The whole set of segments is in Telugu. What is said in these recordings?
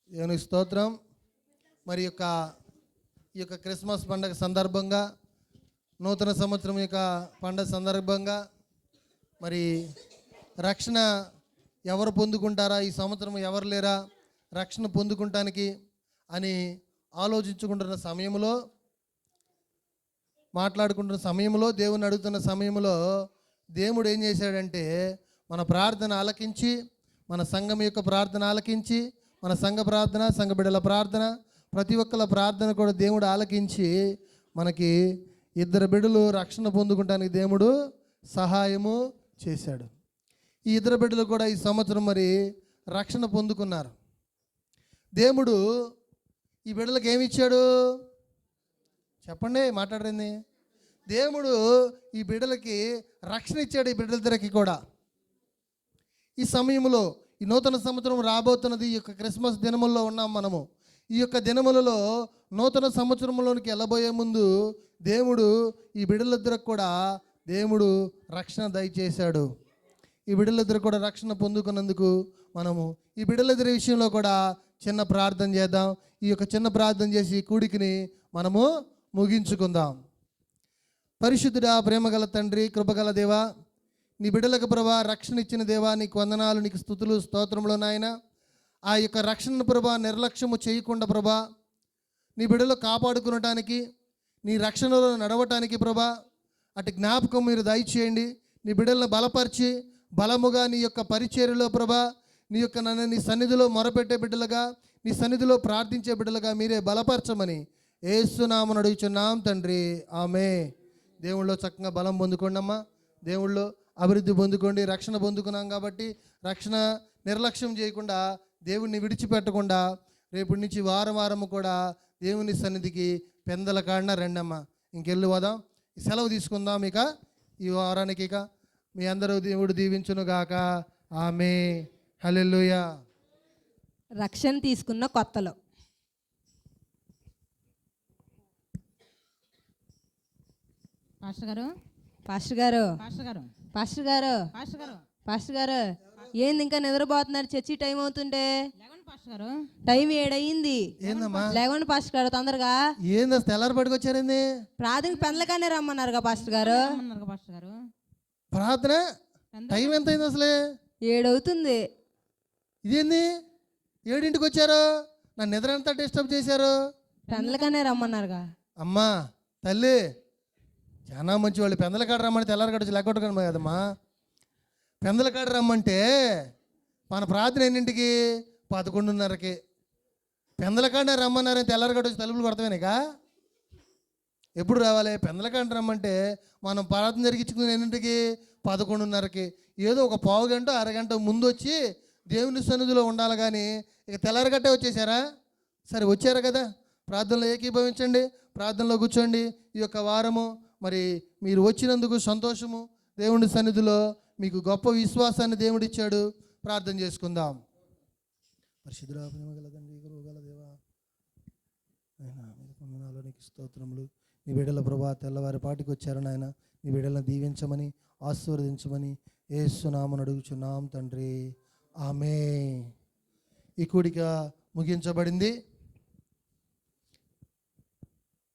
దేవునికి స్తోత్రం. మరి ఈ యొక్క క్రిస్మస్ పండుగ సందర్భంగా, నూతన సంవత్సరం యొక్క పండుగ సందర్భంగా మరి రక్షణ ఎవరు పొందుకుంటారా, ఈ సంవత్సరం ఎవరు లేరా రక్షణ పొందుకుంటానికి అని ఆలోచించుకుంటున్న సమయంలో, మాట్లాడుకుంటున్న సమయంలో, దేవుని అడుగుతున్న సమయంలో దేవుడు ఏం చేశాడంటే మన ప్రార్థన ఆలకించి, మన సంఘం యొక్క ప్రార్థన ఆలకించి, మన సంఘ ప్రార్థన, సంఘ బిడ్డల ప్రార్థన, ప్రతి ఒక్కళ్ళ ప్రార్థన కూడా దేవుడు ఆలకించి మనకి 2 బిడ్డలు రక్షణ పొందుకుంటానికి దేవుడు సహాయము చేశాడు. ఈ 2 బిడ్డలు కూడా ఈ సంవత్సరం మరి రక్షణ పొందుకున్నారు. దేవుడు ఈ బిడ్డలకు ఏమి ఇచ్చాడు చెప్పండి, మాట్లాడండి. దేవుడు ఈ బిడ్డలకి రక్షణ ఇచ్చాడు. ఈ బిడ్డలిద్దరికి కూడా ఈ సమయంలో, ఈ నూతన సంవత్సరం రాబోతున్నది. ఈ యొక్క క్రిస్మస్ దినముల్లో ఉన్నాం మనము. ఈ యొక్క దినములలో నూతన సంవత్సరంలోనికి వెళ్ళబోయే ముందు దేవుడు ఈ బిడ్డలిద్దరికి కూడా దేవుడు రక్షణ దయచేశాడు. ఈ బిడ్డలిద్దరు కూడా రక్షణ పొందుకున్నందుకు మనము ఈ బిడ్డలిద్దరి విషయంలో కూడా చిన్న ప్రార్థన చేద్దాం. ఈ యొక్క చిన్న ప్రార్థన చేసి కూడికిని మనము ముగించుకుందాం. పరిశుద్ధుడా, ప్రేమగల తండ్రి, కృపగల దేవా, నీ బిడ్డలకు ప్రభా రక్షణ ఇచ్చిన దేవా, నీకు వందనాలు, నీకు స్తుతులు, స్తోత్రములు నాయన. ఆ యొక్క రక్షణ ప్రభా నిర్లక్ష్యము చేయకుండా ప్రభా నీ బిడ్డలు కాపాడుకునటానికి, నీ రక్షణలో నడవటానికి ప్రభా అటు జ్ఞాపకం మీరు దయచేయండి. నీ బిడ్డలను బలపరిచి బలముగా నీ యొక్క పరిచర్యలో ప్రభా నీ యొక్క నీ సన్నిధిలో మొరపెట్టే బిడ్డలుగా, నీ సన్నిధిలో ప్రార్థించే బిడ్డలుగా మీరే బలపరచమని యేసు నామమున అడుగుచున్నాం తండ్రి, ఆమె. దేవుళ్ళో చక్కగా బలం పొందుకోండి అమ్మా. దేవుళ్ళో అభివృద్ధి పొందుకోండి. రక్షణ పొందుకున్నాం కాబట్టి రక్షణ నిర్లక్ష్యం చేయకుండా, దేవుణ్ణి విడిచిపెట్టకుండా రేపటి నుంచి వారం కూడా దేవుని సన్నిధికి పెందల కాడిన రెండమ్మ. ఇంకెళ్ళి పోదాం, సెలవు తీసుకుందాం. ఇక ఈ వారానికి ఇక మీ అందరూ దేవుడు దీవించును గాక. ఆమె. హల్లెలూయా. రక్షణ తీసుకున్న కొత్తలో పాస్టర్ గారు, పాస్టర్ గారు, పాస్టర్ గారు, పాస్టర్ గారు, పాస్టర్ గారు, పాస్టర్ గారు, ఏంది ఇంకా నిద్రపోతున్నారు? చర్చి టైం అవుతుంటే. లేవండి పాస్టర్ గారు, టైం 7 అయ్యింది. ఏందమ్మా? లేవండి పాస్టర్ గారు, తొందరగా. ఏంది అసలు తెల్లారి పట్టుకొచ్చారేంది? ప్రాథమిక పెందలకానే రమ్మన్నారుగా పాస్టర్ గారు. రమ్మన్నారు పాస్టర్ గారు. ప్రార్థన టైం ఎంత అయింది అసలే? 7 అవుతుంది. ఇదేంది 7ంటికి వచ్చారు? నా నిద్ర అంతా డిస్టర్బ్ చేశారు. పెందలకానే రమ్మన్నారుగా. అమ్మా తల్లి, చాలా మంచి వాళ్ళు. పెందల కాడ రమ్మంటే తెల్లారి కాడ వచ్చి లెక్కొట్టుకోండి కదమ్మా. పెందల కాడ రమ్మంటే మన ప్రార్థన ఎన్నింటికి? 11:30కి. పెందల కాడ రమ్మన్నారని తెల్లారి కాడ వచ్చి తలుపులు కొడతామేనిక ఎప్పుడు రావాలి? పెందల కాడ రమ్మంటే మనం ప్రార్థన జరిగించుకునే ఎన్నింటికి? 11:30కి. ఏదో ఒక పావు గంట అరగంట ముందు వచ్చి దేవుని సన్నిధిలో ఉండాలి. కానీ ఇక తెల్లారగట్టే వచ్చేసారా? సరే వచ్చారు కదా, ప్రార్థనలో ఏకీభవించండి, ప్రార్థనలో కూర్చోండి. ఈ యొక్క వారము మరి మీరు వచ్చినందుకు సంతోషము. దేవుని సన్నిధిలో మీకు గొప్ప విశ్వాసాన్ని దేవుడిచ్చాడు. ప్రార్థన చేసుకుందాం. పరిశుద్ధుడా, ప్రేమగల తండ్రి, కృపగల దేవా, నాయనా మీ వందనాలు, నీకు స్తోత్రములు. నీ బిడ్డల ప్రభా తెల్లవారి పాటికి వచ్చారు నాయన. నీ బిడ్డలను దీవించమని, ఆశీర్వదించమని యేసు నామమున అడుగుచున్నాం తండ్రి, ఆమె. ఈ కూడిక ముగించబడింది.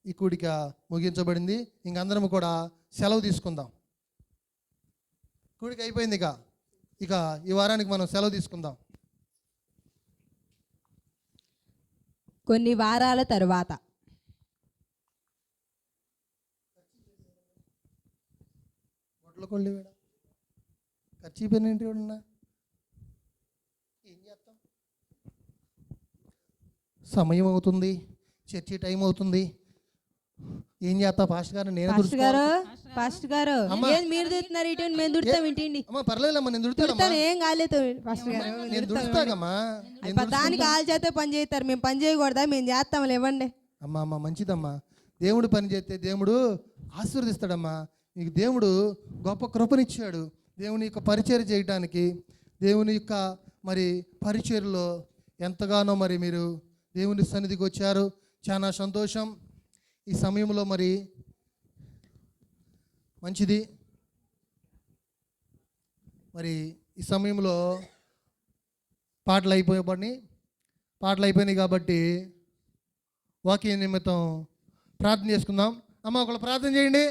ఈ కూడిక ముగించబడింది. ఇంకందరం కూడా సెలవు తీసుకుందాం. కూడిక అయిపోయింది. ఇక ఈ వారానికి మనం సెలవు తీసుకుందాం. కొన్ని వారాల తరువాత గొడ్ల కొల్లి వేడ ఖర్చు పెన్నింటి ఉన్నా ఏం చేస్తాం? సమయం అవుతుంది, చర్చి టైం అవుతుంది. ఏం చేస్తా పాస్టర్ గారు? నేను పాస్టర్ గారు, పాస్టర్ గారు, ఏం మీరు దుడుతున్నారు? ఇటు మేము దుడుతాం. ఇంటి అమ్మా పర్లేదమ్మా, నేను దుడుతాను. ఏం కాలేదు పాస్టర్ గారు. నేను దుడుస్తాగమ్మా. దానికి ఆలు చేస్తే పని చేస్తారు, మేము పని చేయకూడదా? మేము చేస్తాం, ఇవ్వండి. అమ్మా మంచిదమ్మా. దేవుడు పని చేస్తే దేవుడు ఆశీర్వదిస్తాడమ్మా. మీకు దేవుడు గొప్ప కృపనిచ్చాడు. దేవుని యొక్క పరిచర్య చేయటానికి, దేవుని యొక్క మరి పరిచర్యలో ఎంతగానో మరి మీరు దేవుని సన్నిధికి వచ్చారు. చాలా సంతోషం. ఈ సమయంలో మరి మంచిది. మరి ఈ సమయంలో పాటలు అయిపోయేపడిని పాటలు అయిపోయినాయి కాబట్టి వాక్య నిమిత్తం ప్రార్థన చేసుకుందాం. అమ్మ ఒకళ్ళు ప్రార్థన చేయండి.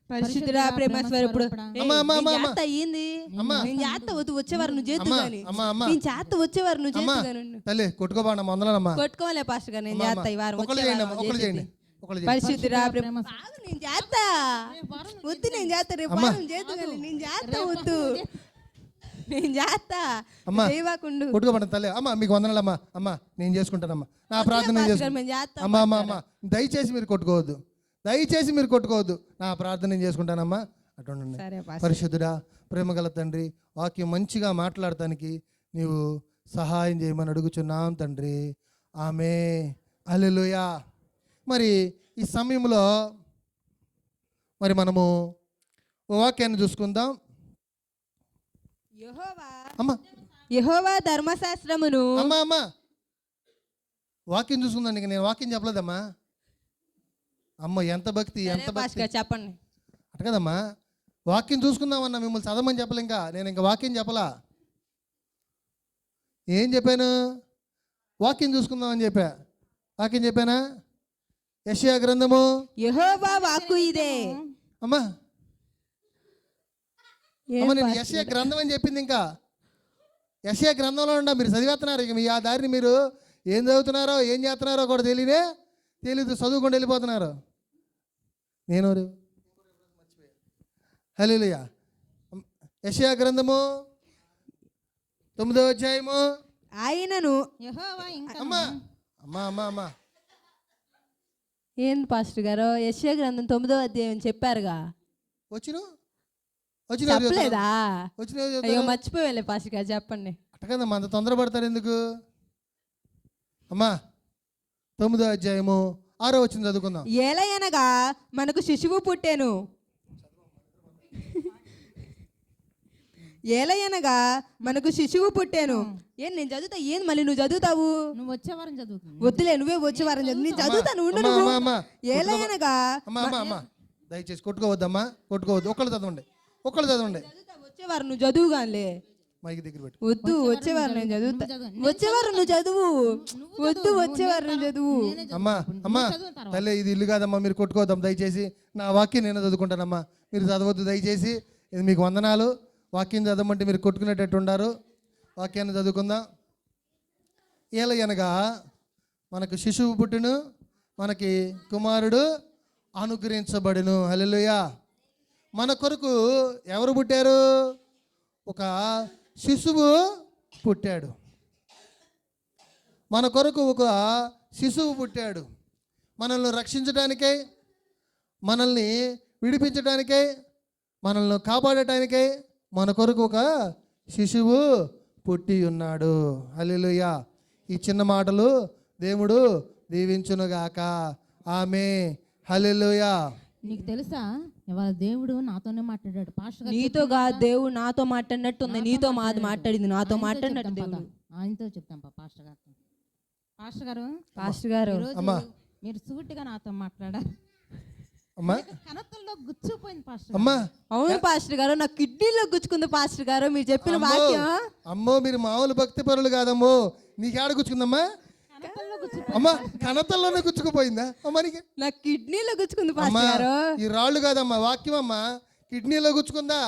పరిశుద్ధుడా ప్రేమ స్వరూపుడు అమ్మా, అమ్మా, అమ్మా, అమ్మా. అయ్యింది అమ్మా. నేను చేస్తా వచ్చేవారు నువ్వు చేద్దు అమ్మా, కానీ అమ్మా, అమ్మా. నేను చేస్తా వచ్చేవారు నువ్వు అమ్మా చేద్దు తల్లి కొట్టుకోబాడమ్మా, వందలమ్మా. కొట్టుకోలే పాస్టర్ గారు నేను చేస్తా ఈ వారం ఒకళ్ళు చేయండి అమ్మా, ఒకళ్ళు చేయండి, ఒకళ్ళు చేయండి. పరిశుద్ధుడా ప్రేమ ఆగు, నేను చేస్తా వద్దు, నేను చేస్తా రేపు అమ్మా. వారం చేద్దు కానీ నేను చేస్తా వద్దు, నేను చేస్తా అమ్మా చేయవాకుండు కొట్టుకోబడి తల్లి. అమ్మా మీకు వందనాలమ్మా. అమ్మా నేను చేసుకుంటానమ్మా, నా ప్రార్థన నేను చేసుకుంటాను. మేము చేస్తాం అమ్మా అమ్మా అమ్మా దయచేసి మీరు కొట్టుకోవద్దు, దయచేసి మీరు కొట్టుకోవద్దు. నా ప్రార్థన నేను చేసుకుంటానమ్మా. అటుండండి. సరే పాస్టర్. పరిశుద్ధుడా ప్రేమగల తండ్రి, వాక్యం మంచిగా మాట్లాడటానికి నీవు సహాయం చేయమని అడుగుచున్నాం తండ్రి. ఆమె హల్లెలూయా. మరి ఈ సమయంలో మరి మనము ఓ వాక్యాన్ని చూసుకుందాం. అమ్మా యెహోవా ధర్మశాస్త్రమును అమ్మా అమ్మా వాక్యం చూసుకుందాం. నేను వాక్యం చెప్పలేదమ్మా. అమ్మ ఎంత భక్తి, ఎంత భక్తి. పాస్టర్ గారు చెప్పండి. అట కదమ్మా, వాక్యం చూసుకుందామన్నా, మిమ్మల్ని చదవమని చెప్పలే. నేను ఇంకా వాక్యం చెప్పలా. ఏం చెప్పాను? వాక్యం చూసుకుందామని చెప్పా. వాక్యం చెప్పానా? యెషయా గ్రంథము యెహోవా వాక్కు ఇదే. అమ్మా ఏం అమ్మ నేను పాస్టర్ యెషయా గ్రంథం అని చెప్పింది. ఇంకా యెషయా గ్రంథంలో ఉండ మీరు చదివేస్తున్నారు. ఇక మీ ఆ దారిని మీరు ఏం చదువుతున్నారో ఏం చేస్తున్నారో కూడా తెలీదు, చదువుకుండా వెళ్ళిపోతున్నారు. నేను హల్లెలూయా. యెషయా గ్రంథము 9వ అధ్యాయము. ఆయనను యెహోవా ఇంకా అమ్మా అమ్మా అమ్మా అమ్మా ఏంది పాస్టర్ గారు యెషయా గ్రంథం 9వ అధ్యాయం చెప్పారుగా, వచ్చిన చెప్పలేదా? వచ్చిన అయ్యో మర్చిపోయాలే పాస్టర్ గారు, చెప్పండి. అట్ట కదమ్మా, అంత తొందరపడతారు ఎందుకు? అమ్మా 9వ అధ్యాయము 6వ వచనం చదువుకుందాం. ఏలయనగా మనకు శిశువు పుట్టెను, ఏలయనగా మనకు శిశువు పుట్టెను. ఏం నేను చదువుతా, ఏం మళ్ళీ నువ్వు చదువుతావు? నువ్వు వచ్చే వారం చదువుతుంది. వద్దులే, నువ్వే వచ్చే వారం చదువు. నేను చదువుతాను, ఉండు అమ్మా, నువ్వు. అమ్మా, ఏలయనగా అమ్మా అమ్మా అమ్మా దయచేసి కొట్టుకోవద్దమ్మా, కొట్టుకోవద్దు. ఒకళ్ళు చదవండి. వచ్చే వారం నువ్వు చదువు గానిలే. మైకి దగ్గర పెట్టు. వద్దు, వచ్చేవారు నేను చదువుతా. వచ్చేవారు నువ్వు చదువు. వద్దు, వచ్చేవారు నువ్వు చదువు. అమ్మా అమ్మా తల్లి, ఇది ఇల్లు కాదమ్మా, మీరు కొట్టుకోవద్దాం దయచేసి. నా వాక్యం నేను చదువుకుంటానమ్మా, మీరు చదవద్దు దయచేసి. ఇది మీకు వందనాలు. వాక్యం చదవమంటే మీరు కొట్టుకునేటట్టు ఉండారు. వాక్యాన్ని చదువుకుందాం. ఏలయనగా మనకు శిశువు పుట్టును, మనకి కుమారుడు అనుగ్రహించబడును. హల్లెలూయా. మన కొరకు ఎవరు పుట్టారు? ఒక శిశువు పుట్టాడు. మన కొరకు ఒక శిశువు పుట్టాడు. మనల్ని రక్షించడానికై, మనల్ని విడిపించడానికై, మనల్ని కాపాడటానికై మన కొరకు ఒక శిశువు పుట్టి ఉన్నాడు. హల్లెలూయా. ఈ చిన్న మాటలు దేవుడు దీవించునుగాక. ఆమె హల్లెలూయా. నీకు తెలుసా, ఇవాళ దేవుడు నాతోనే మాట్లాడాడు. పాస్టర్ గారు నీతో కాదు, దేవుడు నాతో మాట్లాడినట్టుంది. నీతో మాట్లాడింది, నాతో మాట్లాడినట్టు దేవుడు. ఆయనతో చెప్తాం పాస్టర్ గారు. పాస్టర్ గారు, పాస్టర్ గారు ఈరోజు అమ్మా. మీరు సూటిగా నాతో మాట్లాడారు. అమ్మా కనతల్లో గుచ్చుపోయింది పాస్టర్. అమ్మా అవును పాస్టర్ గారు, నా కిడ్నీలో గుచ్చుకుంది పాస్టర్ గారు మీరు చెప్పిన అమ్మో, వాక్యం. అమ్మో మీరు మామూలు భక్తి పరులు కాదమ్మో. నీకేడ గుచ్చుకుందమ్మా? కనతల్లో గుచ్చు. అమ్మా కనతల్లోనే గుచ్చుకుపోయిందా? అమ్మానికి నా కిడ్నీలో గుచ్చుకుంది అమ్మా, పాస్టర్ గారు. ఈ రాళ్ళు కాదమ్మా, వాక్యం అమ్మా. కిడ్నీలో గుచ్చుకుందా?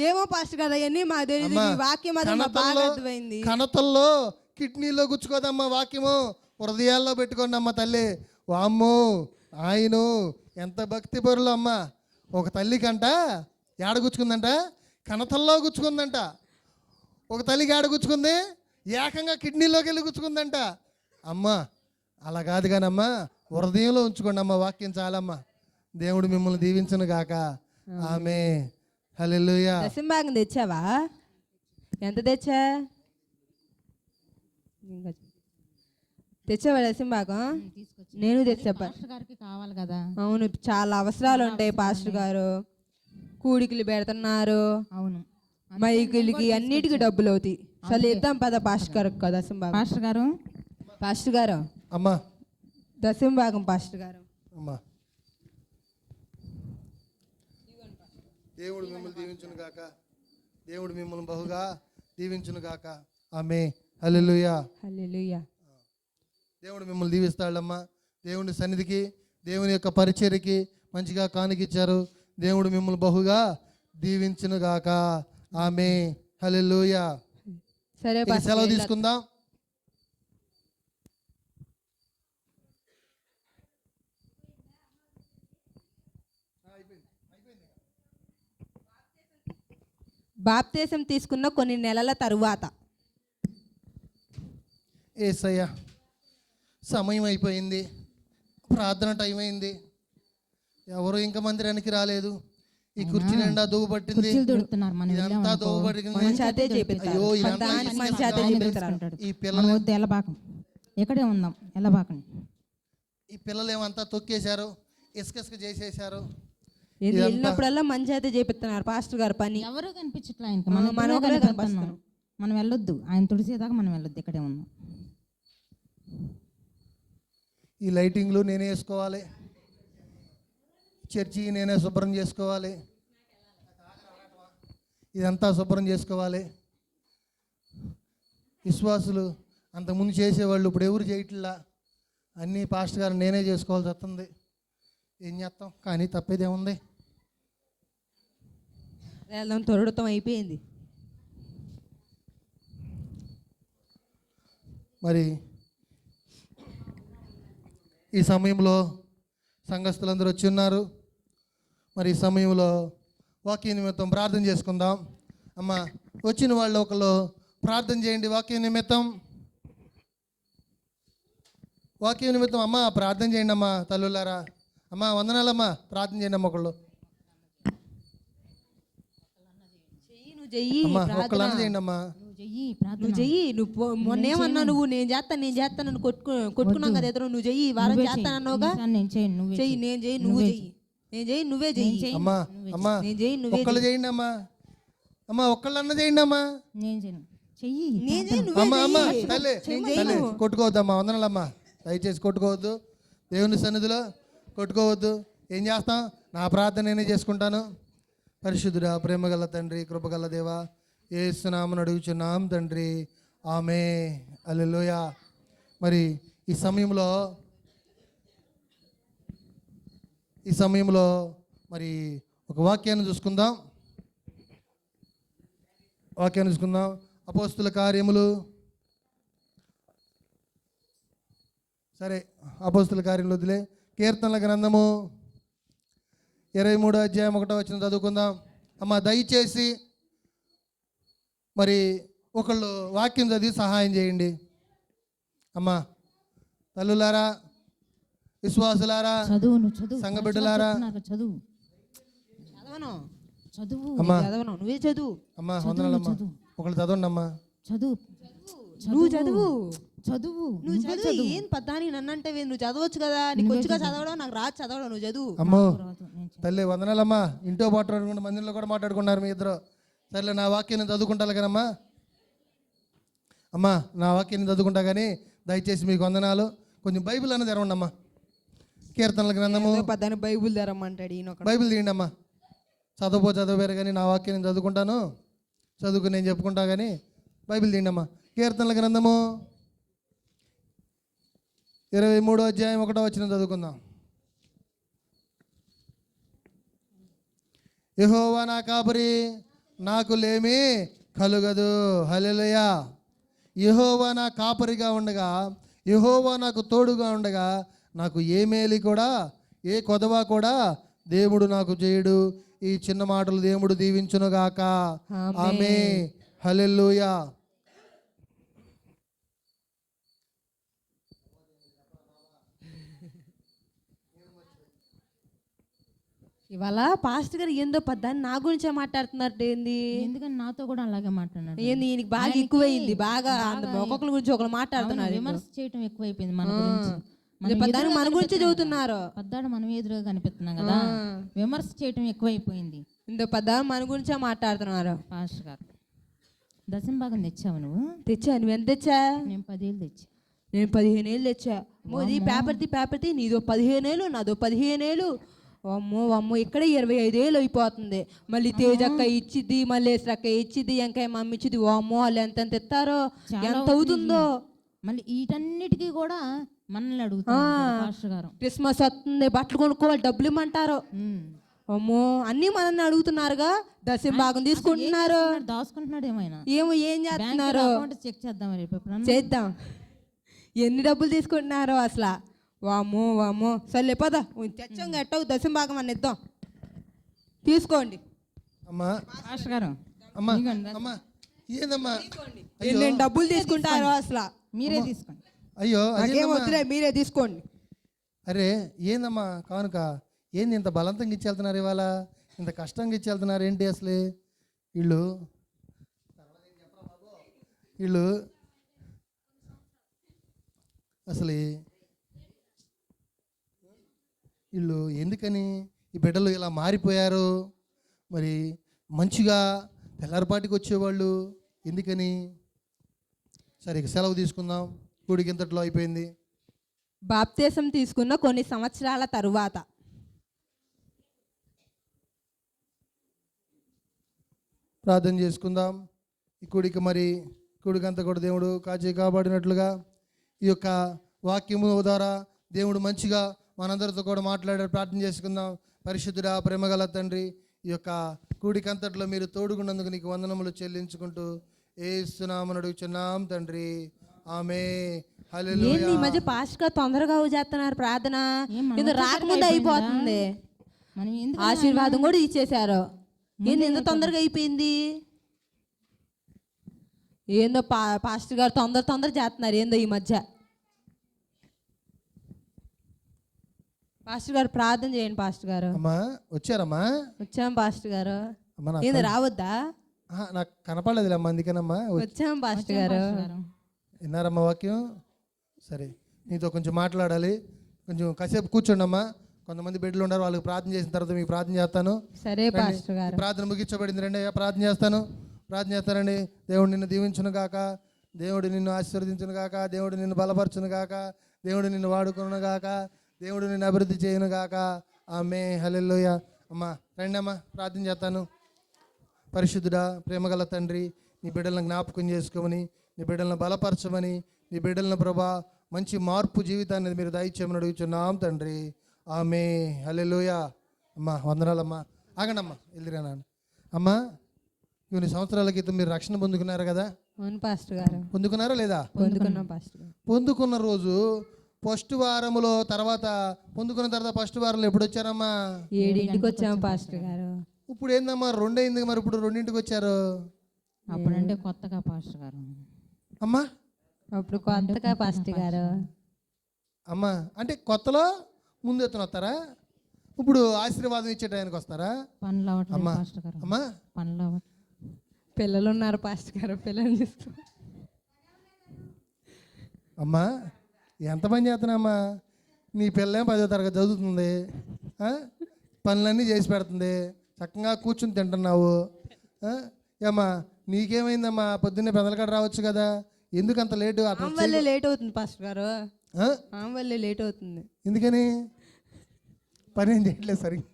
ఏమో పాస్టర్ గారు, అవన్నీ మాకు తెలియదు. అమ్మా, ఈ వాక్యం మాత్రం మాకు బాగా కణతల్లో అర్థమైంది. కణతల్లో కిడ్నీలో గుచ్చుకోదమ్మా వాక్యము. హృదయాల్లో పెట్టుకోండి అమ్మ తల్లి. వామ్మో ఆయన ఎంత భక్తి పరులు అమ్మా. ఒక తల్లికంట ఏడ గుచ్చుకుందంట? కణతల్లో గుచ్చుకుందంట. ఒక తల్లికి ఏడ గుచ్చుకుంది? ఏకంగా కిడ్నీలోకి వెళ్ళి గుచ్చుకుందంట. అమ్మా అలా కాదు కానమ్మా, హృదయంలో ఉంచుకోండి అమ్మ వాక్యం చాలమ్మా. దేవుడు మిమ్మల్ని దీవించును గాక. ఆమె హల్లెలూయా. దశంభాగం తెచ్చావా? ఎంత తెచ్చా? తెచ్చావా దశంభాగం? తీసుకొచ్చి నేను తెచ్చా. పాస్టర్ గారికి కావాలి కదా. అవును, చాలా అవసరాలు ఉంటాయి పాస్టర్ గారు. కూడికలు పెడుతున్నారు, అవును, మైకులకి అన్నిటికీ డబ్బులు అవుతాయి. అసలు ఇద్దాం పద పాస్టర్ గారు దశంభాగం. పాస్టర్ గారు, పాస్టర్ గారు అమ్మా దశంభాగం పాస్టర్ గారు. అమ్మా దేవుడు మిమ్మల్ని దీవించును గాక. దేవుడు మిమ్మల్ని బహుగా దీవించును గాక. ఆమె హల్లెలూయా. హల్లెలూయా. దేవుడు మిమ్మల్ని దీవిస్తాడమ్మా. దేవుని సన్నిధికి, దేవుని యొక్క పరిచర్యకి మంచిగా కానుకిచ్చారు. దేవుడు మిమ్మల్ని బహుగా దీవించునుగాక. ఆమె హల్లెలూయా. సరే ఇక సెలవు తీసుకుందాం. బాప్తీసం తీసుకున్న కొన్ని నెలల తరువాత యేసయ్య, సమయం అయిపోయింది, ప్రార్థన టైం అయింది, ఎవరు ఇంకా మందిరానికి రాలేదు. ఈ కుర్చీ నిండా దోవు పట్టింది, కుర్చీలు దొరుకుతున్నారు. మనం ఇదంతా వెళ్ళామనుకో, దోవు పట్టింది. మంచాతే చేపిస్తారు. అయ్యో, ఇదంతా దానికి మంచాతే ఆయన చేపిస్తారు. తీసుకుంటాడు. ఈ మనం పిల్లలు వద్దు, ఎల్లబాకం, ఇక్కడే ఉందాం, ఎల్లబాకండి. ఈ పిల్లలు ఏమంతా తొక్కేశారు, ఇసుక చేసేశారు. ఏంది వెళ్ళినప్పుడల్లా మంచాతే చేపిస్తున్నారు పాస్టర్ గారు పని. ఎవరు కనిపించట్లా ఆయనకి. మనం మనం ఒకరే కనిపిస్తున్నాం. కనిపిస్తున్నాం. మనం వెళ్ళొద్దు, ఆయన తుడిసేదాకా మనం వెళ్ళొద్దు, ఇక్కడే ఉందాం. ఈ లైటింగ్లు నేనే వేసుకోవాలి, చర్చి నేనే శుభ్రం చేసుకోవాలి, ఇదంతా శుభ్రం చేసుకోవాలి. విశ్వాసులు అంతకుముందు చేసేవాళ్ళు ఇప్పుడు ఎవరు చేయట్లా, అన్నీ పాస్టర్ గారు నేనే చేసుకోవాల్సి వస్తుంది. ఏం చేస్తాం, కానీ తప్పేదేముంది. వేలం తొరడతం అయిపోయింది. మరి ఈ సమయంలో సంఘస్థులందరూ వచ్చి ఉన్నారు. మరి ఈ సమయంలో వాక్య నిమిత్తం ప్రార్థన చేసుకుందాం. అమ్మ, వచ్చిన వాళ్ళు ఒకళ్ళు ప్రార్థన చేయండి వాక్య నిమిత్తం. వాక్య నిమిత్తం అమ్మ ప్రార్థన చేయండి అమ్మా. తల్లులారా, అమ్మ వందనాలమ్మా, ప్రార్థన చేయండి అమ్మ. ఒకళ్ళు నువ్వు చెయ్యి అమ్మ, ప్రార్థన. ఒక్కళ్ళన్న చేయండి అమ్మా. నువ్వు చెయ్యి ప్రార్థన. నువ్వు చెయ్యి. నువ్వు మొన్నేమన్నా నువ్వు నేను చేస్తాను కొట్టుకున్నాం కదా ఎదురు. నువ్వు చెయ్యి, ఈ వారం నువ్వే చెయ్యి. చేస్తానన్నావుగా. ఈసారి నేను చేయను, నువ్వే చెయ్యి. చెయ్యి. నేను చెయ్యి, నువ్వు చెయ్యి. నేను చెయ్యి, నువ్వే చెయ్యి. అమ్మా అమ్మా, నేను చెయ్యి, నువ్వే ఒక్కళ్ళు చేయండి అమ్మా. అమ్మ ఒక్కళ్ళన్న చేయండి అమ్మా. నేను చేయను. చెయ్యి. నేను చెయ్యి, నువ్వే అమ్మ అమ్మ, చెయ్యి. తల్లి తల్లి కొట్టుకోవద్దమ్మా. వందనాలమ్మా, దయచేసి కొట్టుకోవద్దు. దేవుని సన్నిధిలో కొట్టుకోవద్దు. ఏం చేస్తాం, నా ప్రార్థన నేనే చేసుకుంటాను. పరిశుద్ధుడా, ప్రేమగల తండ్రి, కృపగల దేవా, యేసునామమున అడుగుచున్నాం తండ్రి. ఆమె హల్లెలూయా. మరి ఈ సమయంలో మరి ఒక వాక్యాన్ని చూసుకుందాం. అపోస్తుల కార్యములు, సరే అపోస్తుల కార్యములు వదిలే, కీర్తనల గ్రంథము 23వ అధ్యాయం 1వ వచనం చదువుకుందాం. అమ్మ దయచేసి మరి ఒకళ్ళు వాక్యం చదివి సహాయం చేయండి. అమ్మా, తల్లులారా, విశ్వాసులారా, చదువు, నువ్వు చదువు. సంఘ బిడ్డలారా, చదువు, చదవను. చదువు, అమ్మా చదవను, నువ్వే చదువు. అమ్మా వందనాలమ్మా. ఒకళ్ళు చదవండి అమ్మా. చదువు. నువ్వు చదువు. చదువు. నువ్వు చదువు. ఏం పద్దాని నన్నంటే నువ్వు చదవచ్చు కదా. నీకు వచ్చుగా చదవడం, నాకు రాదు చదవడం. నువ్వు చదువు. అమ్మో రాదు, నేను చదువు. తల్లి వందనాలమ్మా. ఇంట్లో మాట్లాడుకుంటే మందిరంలో కూడా మాట్లాడుకున్నారు మీ ఇద్దరు. సర్లే, నా వాక్యాన్ని చదువుకుంటాను కదమ్మా. అమ్మా, నా వాక్యాన్ని చదువుకుంటా కానీ దయచేసి మీకు వందనాలు. కొంచెం బైబిల్ అన్నది తెరవండి అమ్మా. కీర్తనల గ్రంథము, పద్దాని బైబుల్ ధరమ్మంటాడు ఈయన. బైబిల్ తీయండి అమ్మా. చదవబోరు కానీ నా వాక్యం నేను చదువుకుంటాను, చదువుకుని నేను చెప్పుకుంటా కానీ బైబిల్ తీయండి అమ్మా. కీర్తనల గ్రంథము 23వ అధ్యాయం 1వ వచనం చదువుకుందాం. యెహోవా నా కాపరి, నాకు లేమి కలుగదు. హల్లెలూయా. యెహోవా నా కాపరిగా ఉండగా, యెహోవా నాకు తోడుగా ఉండగా, నాకు ఏ మేలు కూడా, ఏ కొదవ కూడా దేవుడు నాకు చేయడు. ఈ చిన్న మాటలు దేవుడు దీవించునుగాక. ఆమేన్. హల్లెలూయా. ఇవాళ పాస్టర్ గారు ఏందో పద్దాన్ని నా గురించే మాట్లాడుతున్నట్టు. ఏంది ఎందుకని నాతో కూడా అలాగే మాట్లాడినాడు. ఏంది ఈయనకి బాగా ఎక్కువైంది. బాగా ఒక్కొక్కరి గురించి ఒకరు మాట్లాడుతున్నారు. విమర్శ చేయటం ఎక్కువైపోయింది మన గురించి. పద్దాన్ని మన గురించి చదువుతున్నారు. పద్దాడు మనం ఎదురుగా కనిపిస్తున్నాం కదా, విమర్శ చేయటం ఎక్కువైపోయింది. ఇందో పద్దాన్ని మన గురించే మాట్లాడుతున్నారు. పాస్టర్ గారు, దశం భాగం తెచ్చావు నువ్వు? తెచ్చా. నువ్వు ఎంత తెచ్చా? నేను 10,000 తెచ్చా. నేను 15 ఏళ్ళు తెచ్చా. మోది పేపర్ది నీదో 15 ఏళ్ళు, నాదో 15 ఏళ్ళు. అమ్మో ఇక్కడ 25 ఏళ్ళు అయిపోతుంది. మళ్ళీ తేజక్క ఇచ్చిద్ది, మళ్ళీ అక్క ఇచ్చిద్ది, ఎంకాయ మమ్మీ ఇచ్చిద్ది. అమ్మో వాళ్ళు ఎంత ఇస్తారో, ఎంత అవుతుందో. మళ్ళీ వీటన్నిటికీ కూడా మనల్ని అడుగుతారు పాస్టర్ గారు. క్రిస్మస్ వస్తుంది, బట్టలు కొనుక్కోవాలి, డబ్బులు ఇమ్మంటారు. అమ్మో అన్నీ మనల్ని అడుగుతున్నారుగా. దశం భాగం తీసుకుంటున్నారు. దాచుకుంటున్నాడు ఏమైనా, ఏం చేస్తున్నారు? చెక్ చేద్దాం మరి ఎప్పుడన్నా. చేద్దాం. ఎన్ని డబ్బులు తీసుకుంటున్నారో అసలు. వామ్మో వామ్మో. సర్లే పద, తెచ్చాం ఎట్టవు దశం భాగం అని ఇద్దాం. తీసుకోండి అమ్మా. పాస్టర్ గారు అమ్మా అమ్మా ఏందమ్మా? ఎన్ని డబ్బులు తీసుకుంటారో అసలు. మీరే తీసుకోండి. అయ్యో నాకేం వద్దులే, మీరే తీసుకోండి. అరే ఏందమ్మా కానుక? ఏంది ఇంత బలవంతంగా ఇచ్చేళ్తున్నారు ఇవాళ? ఇంత కష్టంగా ఇచ్చేళ్తున్నారు ఏంటి అసలు? వీళ్ళు అసలు వీళ్ళు ఎందుకని ఈ బిడ్డలు ఇలా మారిపోయారు? మరి మంచిగా తెల్లారిపాటికి వచ్చేవాళ్ళు ఎందుకని? సరే ఇక సెలవు తీసుకుందాం. కూడికి ఇంతట్లో అయిపోయింది. బాప్తీసం తీసుకున్న కొన్ని సంవత్సరాల తరువాత ప్రార్థన చేసుకుందాం. ఈ కూడికి మరి కూడికంతా కూడా దేవుడు కాచి కాపాడినట్లుగా ఈ యొక్క వాక్యము ద్వారా దేవుడు మంచిగా మనందరితో కూడా మాట్లాడారు. ప్రార్థన చేసుకుందాం. పరిశుద్ధుడా, ప్రేమగల తండ్రి, ఈ యొక్క కూడికంతట్లో మీరు తోడుగున్నందుకు నీకు వందనములు చెల్లించుకుంటూ యేసు నామమున అడుగుచున్నాం తండ్రి. ఆమేన్. హల్లెలూయా. ఏంది ఈ మధ్య పాస్టర్ తొందరగా చేస్తున్నారు ప్రార్థన? ఇది రాకముందు అయిపోతుంది. ఆశీర్వాదం కూడా ఇచ్చేశారు. ఏంది ఎంత తొందరగా అయిపోయింది? ఏందో పాస్టర్ గారు తొందర చేస్తున్నారు ఏందో ఈ మధ్య. పాస్టర్ గారు ప్రార్థన చేయండి. పాస్టర్ గారు అమ్మా వచ్చారమ్మా? వచ్చాం పాస్టర్ గారు. అమ్మా ఏంది రావద్దా? నాకు కనపడలేదు అమ్మా, అందుకేనమ్మా వచ్చాం పాస్టర్ గారు. విన్నారమ్మా వాక్యం? సరే నీతో కొంచెం మాట్లాడాలి. కొంచెం కాసేపు కూర్చోండి అమ్మా. కొంతమంది బిడ్డలు ఉన్నారు, వాళ్ళకి ప్రార్థన చేసిన తర్వాత మీకు ప్రార్థన చేస్తాను. సరే పాస్టర్ గారు. ప్రార్థన ముగించబడింది. రండి అయ్యా, ప్రార్థన చేస్తాను. ప్రార్థన చేస్తానండి. దేవుడు నిన్ను దీవించును గాక, దేవుడు నిన్ను ఆశీర్వదించును గాక, దేవుడు నిన్ను బలపరచును గాక, దేవుడు నిన్ను వాడుకును గాక, దేవుడు నిన్ను అభివృద్ధి చేయను గాక. ఆమేన్. హల్లెలూయా. అమ్మా రండి అమ్మా, ప్రార్థన చేస్తాను. పరిశుద్ధుడా, ప్రేమగల తండ్రి, నీ బిడ్డలను జ్ఞాపకం చేసుకోమని, నీ బిడ్డలను బలపరచమని, నీ బిడ్డలను ప్రభా మంచి మార్పు జీవితాన్ని మీరు దయచేయమని అడుగుచున్నాం తండ్రి. ఆమేన్. హల్లెలూయా. అమ్మా వందనాలమ్మా. ఆగండి అమ్మా, వెళ్ళిరానా అమ్మా. కొన్ని సంవత్సరాల క్రితం మీరు రక్షణ పొందుకున్నారు కదా? అవును పాస్టర్ గారు. పొందుకున్నారా లేదా? పొందుకున్నాం పాస్టర్ గారు. పొందుకున్న రోజు ఫస్ట్ వారములో తర్వాత పొందుకున్న తర్వాత ఫస్ట్ వారంలో ఎప్పుడు వచ్చారమ్మా? 7ంటికి వచ్చాము పాస్టర్ గారు. ఇప్పుడు ఏందమ్మా 2 అయింది, మరి ఇప్పుడు 2ంటికి వచ్చారు? అప్పుడంటే కొత్తగా పాస్టర్ గారు. అమ్మా అప్పుడు కొత్తగా పాస్టర్ గారు. అమ్మా అంటే కొత్తలో ముందు ఎత్తున వస్తారా? ఇప్పుడు ఆశీర్వాదం ఇచ్చే టైంకి వస్తారా? పనులు అవ్వట్లేదు అమ్మా పాస్టర్ గారు. అమ్మా పనులు అవ్వట్లేదు. పిల్లలు ఉన్నారు పాస్టర్ గారు, పిల్లలు చూసుకో. అమ్మా ఎంత పని చేస్తున్నామ్మా? నీ పిల్లేం 10వ తరగతి చదువుతుంది, పనులన్నీ చేసి పెడుతుంది, చక్కగా కూర్చుని తింటున్నావు. ఏమ్మా నీకేమైందమ్మా? పొద్దున్నే పెదలకాడ రావచ్చు కదా, ఎందుకు అంత లేటు? వల్లే లేట్ అవుతుంది పాస్టర్ గారు. వల్లే లేట్ అవుతుంది. ఎందుకని? పని ఏం చేయట్లేదు సరిగ్గా.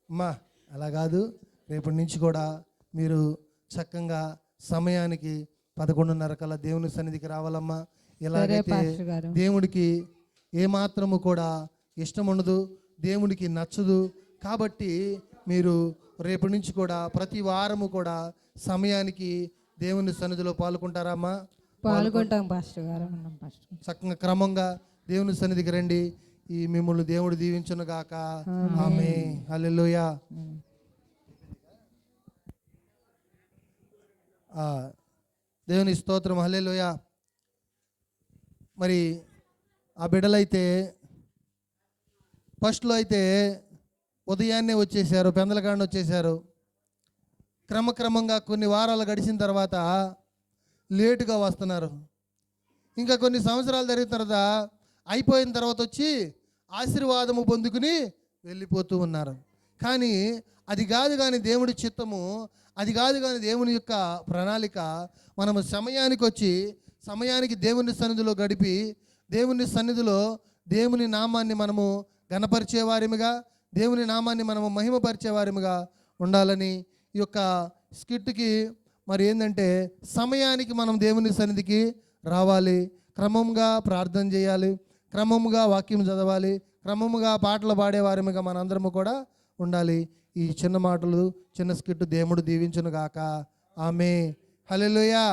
అమ్మా అలా కాదు, రేపటి నుంచి కూడా మీరు చక్కగా సమయానికి 11:30 కల్లా దేవుని సన్నిధికి రావాలమ్మా. ఎలాగైతే దేవుడికి ఏమాత్రము కూడా ఇష్టం ఉండదు, దేవుడికి నచ్చదు. కాబట్టి మీరు రేపటి నుంచి కూడా ప్రతి వారము కూడా సమయానికి దేవుని సన్నిధిలో పాల్గొంటారమ్మా? పాల్గొంటాం పాస్టర్ గారు. చక్కగా క్రమంగా దేవుని సన్నిధికి రండి. ఈ మిమ్మల్ని దేవుడు దీవించును గాక. ఆమేన్. హల్లెలూయా. దేవుని స్తోత్రం. హల్లెలూయా. మరి ఆ బిడ్డలైతే ఫస్ట్లో అయితే ఉదయాన్నే వచ్చేసారు, పెందలకాడన వచ్చేసారు. క్రమక్రమంగా కొన్ని వారాలు గడిచిన తర్వాత లేటుగా వస్తున్నారు. ఇంకా కొన్ని సంవత్సరాలు జరిగిన తర్వాత అయిపోయిన తర్వాత వచ్చి ఆశీర్వాదము పొందుకుని వెళ్ళిపోతూ ఉన్నారు. కానీ అది కాదు, కానీ దేవుడి చిత్తము అది కాదు, కానీ దేవుని యొక్క ప్రణాళిక మనము సమయానికి వచ్చి సమయానికి దేవుని సన్నిధిలో గడిపి దేవుని సన్నిధిలో దేవుని నామాన్ని మనము ఘనపరిచేవారిమిగా, దేవుని నామాన్ని మనము మహిమపరిచేవారిమిగా ఉండాలని ఈ యొక్క స్కిట్కి మరి ఏంటంటే సమయానికి మనం దేవుని సన్నిధికి రావాలి, క్రమంగా ప్రార్థన చేయాలి, క్రమంగా వాక్యం చదవాలి, క్రమంగా పాటలు పాడేవారిగా మనందరము కూడా ఉండాలి. ఈ చిన్న మాటలు, చిన్న స్కిట్ దేవుడు దీవించును గాక. ఆమె హల్లెలూయా.